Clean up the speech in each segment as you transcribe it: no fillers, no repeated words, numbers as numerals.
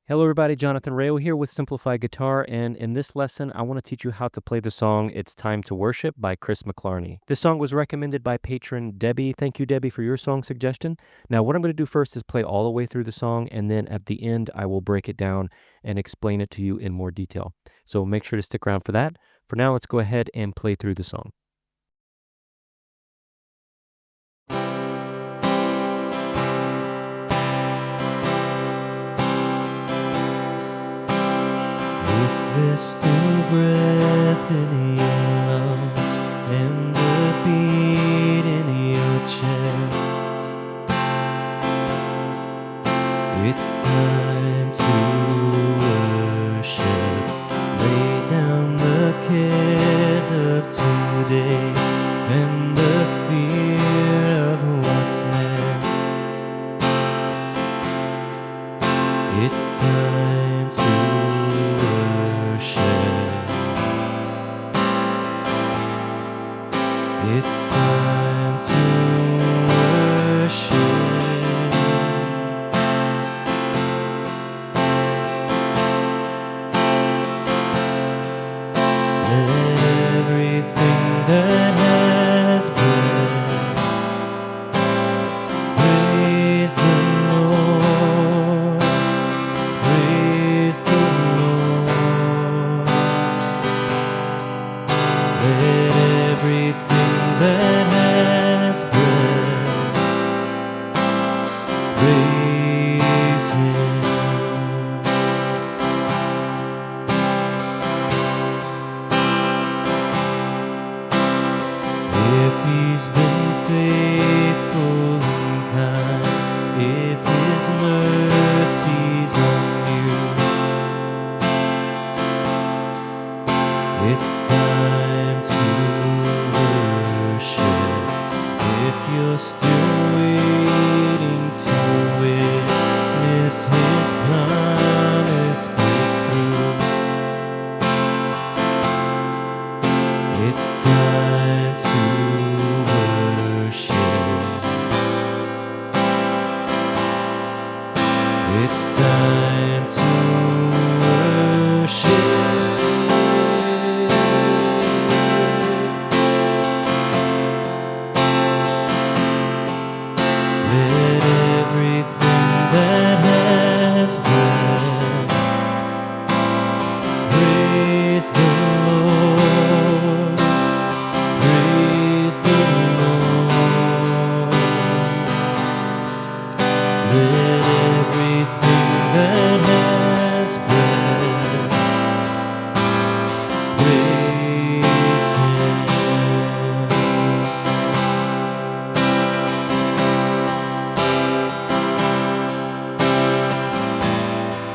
Hello everybody, Jonathan Rayo here with Simplified Guitar, and in this lesson I want to teach you how to play the song It's Time to Worship by Chris McClarney. This song was recommended by Patron Debbie. Thank you, Debbie, for your song suggestion. Now what I'm going to do first is play all the way through the song, and then at the end I will break it down and explain it to you in more detail. So make sure to stick around for that. For now, let's go ahead and play through the song. There's still breath in your lungs and a beat in your chest. It's time to worship. Lay down the cares of today and the fear of what's next. It's time to It's time to worship. Let everything that has breath praise the Lord. Praise the Lord. Let everything that has breath praise Him. If He's been faithful and kind, if His mercy's on you, it's time to if you're still waiting to witness His promise breakthrough, it's time to worship. It's time to worship. Praise the Lord, praise the Lord. Let everything that has breath praise Him.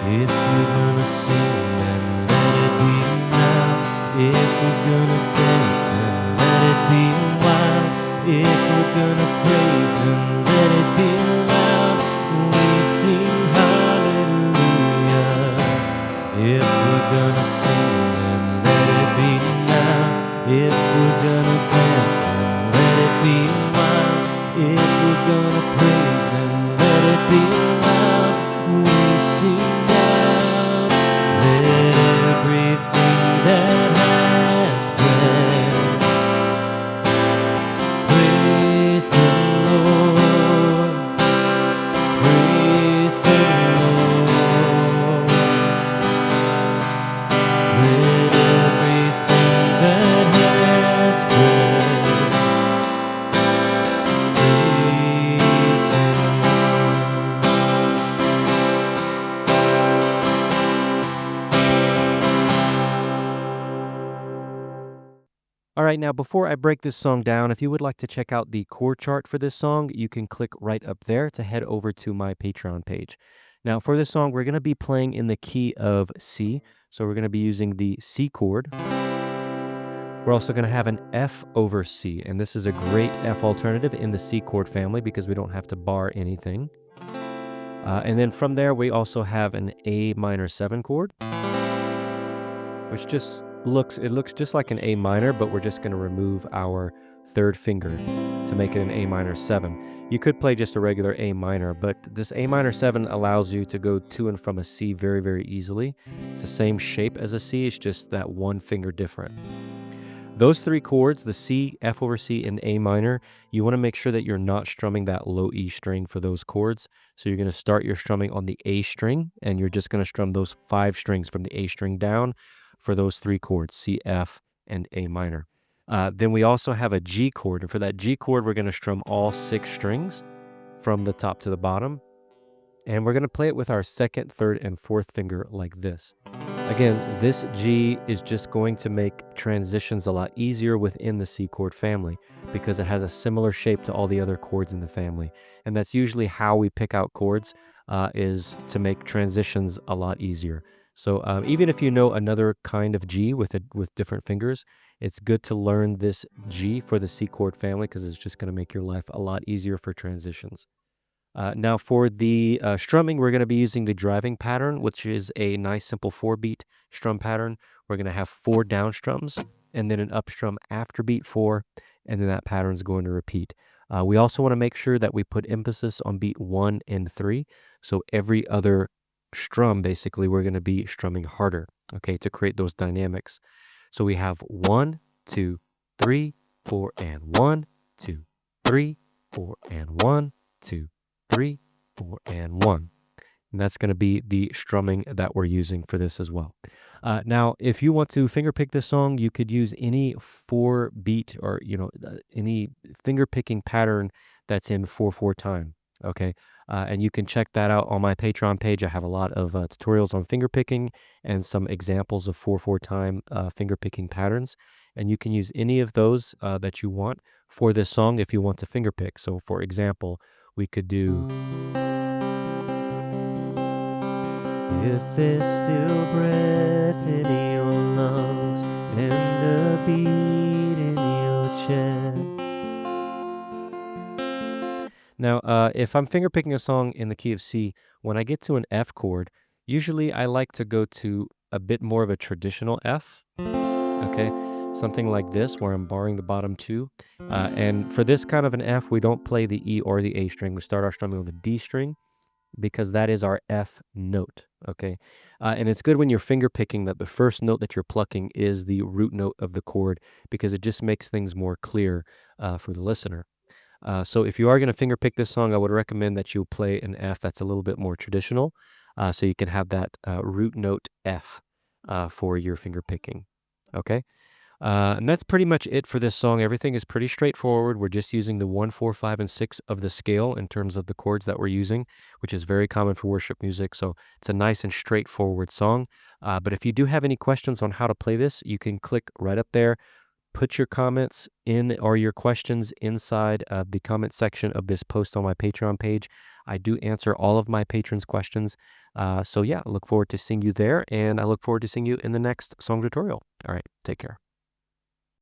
If you're gonna sing, then let it be now. If we're gonna dance, then let it be wild. If we're gonna praise, then let it be loud. We sing hallelujah. If we're gonna sing, then let it be now. If we're gonna dance, then let it be wild. If we're gonna praise, then let it be loud. We sing everything that has breath praise the Lord, praise the Lord. Let everything that has breath praise Him. All right, now before I break this song down, if you would like to check out the chord chart for this song, you can click right up there to head over to my Patreon page. Now for this song, we're going to be playing in the key of C, so we're going to be using the C chord. We're also going to have an F over C, and this is a great F alternative in the C chord family because we don't have to bar anything. And then from there, we also have an A minor 7 chord, which just looks just like an A minor, but we're just going to remove our third finger to make it an A minor 7. You could play just a regular A minor, but this A minor 7 allows you to go to and from a C very, very easily. It's the same shape as a C, it's just that one finger different. Those three chords, the C, F over C, and A minor, you want to make sure that you're not strumming that low E string for those chords. So you're going to start your strumming on the A string, and you're just going to strum those 5 strings from the A string down for those 3 chords, C, F, and A minor. Then we also have a G chord, and for that G chord, we're going to strum all 6 strings from the top to the bottom. And we're going to play it with our second, third, and fourth finger like this. Again, this G is just going to make transitions a lot easier within the C chord family because it has a similar shape to all the other chords in the family. And that's usually how we pick out chords, is to make transitions a lot easier. So even if you know another kind of G with different fingers, it's good to learn this G for the C chord family because it's just going to make your life a lot easier for transitions. Now for the strumming, we're going to be using the driving pattern, which is a nice simple 4-beat strum pattern. We're going to have 4 down strums and then an up strum after beat 4, and then that pattern is going to repeat. We also want to make sure that we put emphasis on beat 1 and 3. So every other strum, basically, we're going to be strumming harder, okay, to create those dynamics. So we have 1, 2, 3, 4, and 1, 2, 3, 4, and 1, 2, 3, 4, and 1. And that's going to be the strumming that we're using for this as well. Now, if you want to finger pick this song, you could use any 4-beat or, any finger picking pattern that's in 4/4 time. Okay. And you can check that out on my Patreon page. I have a lot of tutorials on finger picking and some examples of 4/4 time finger picking patterns. And you can use any of those that you want for this song if you want to finger pick. So, for example, we could do, If there's still breath in your lungs and a beat in your chest. now, if I'm finger picking a song in the key of C, when I get to an F chord, usually I like to go to a bit more of a traditional F, okay? Something like this, where I'm barring the bottom 2. And for this kind of an F, we don't play the E or the A string. We start our strumming on the D string because that is our F note, okay? And it's good when you're finger picking that the first note that you're plucking is the root note of the chord because it just makes things more clear for the listener. So if you are going to finger pick this song, I would recommend that you play an F that's a little bit more traditional, so you can have that root note F for your finger picking, okay? And that's pretty much it for this song. Everything is pretty straightforward. We're just using the 1, 4, 5, and 6 of the scale in terms of the chords that we're using, which is very common for worship music. So it's a nice and straightforward song. But if you do have any questions on how to play this, you can click right up there. Put your comments in or your questions inside the comment section of this post on my Patreon page. I do answer all of my patrons' questions. So yeah, I look forward to seeing you there, and I look forward to seeing you in the next song tutorial. All right, take care.